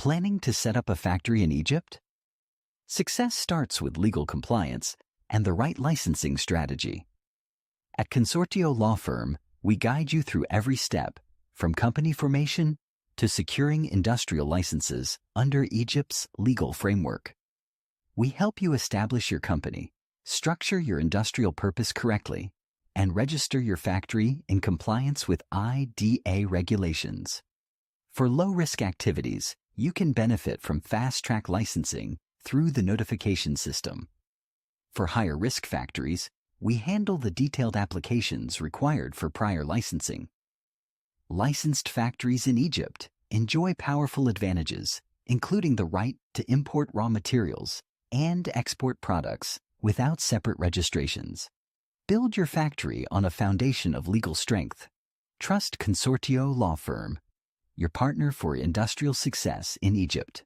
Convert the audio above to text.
Planning to set up a factory in Egypt? Success starts with legal compliance and the right licensing strategy. At Consortio Law Firm, we guide you through every step, from company formation to securing industrial licenses under Egypt's legal framework. We help you establish your company, structure your industrial purpose correctly, and register your factory in compliance with IDA regulations. For low-risk activities, you can benefit from fast-track licensing through the notification system. For higher-risk factories, we handle the detailed applications required for prior licensing. Licensed factories in Egypt enjoy powerful advantages, including the right to import raw materials and export products without separate registrations. Build your factory on a foundation of legal strength. Trust Consortio Law Firm, your partner for industrial success in Egypt.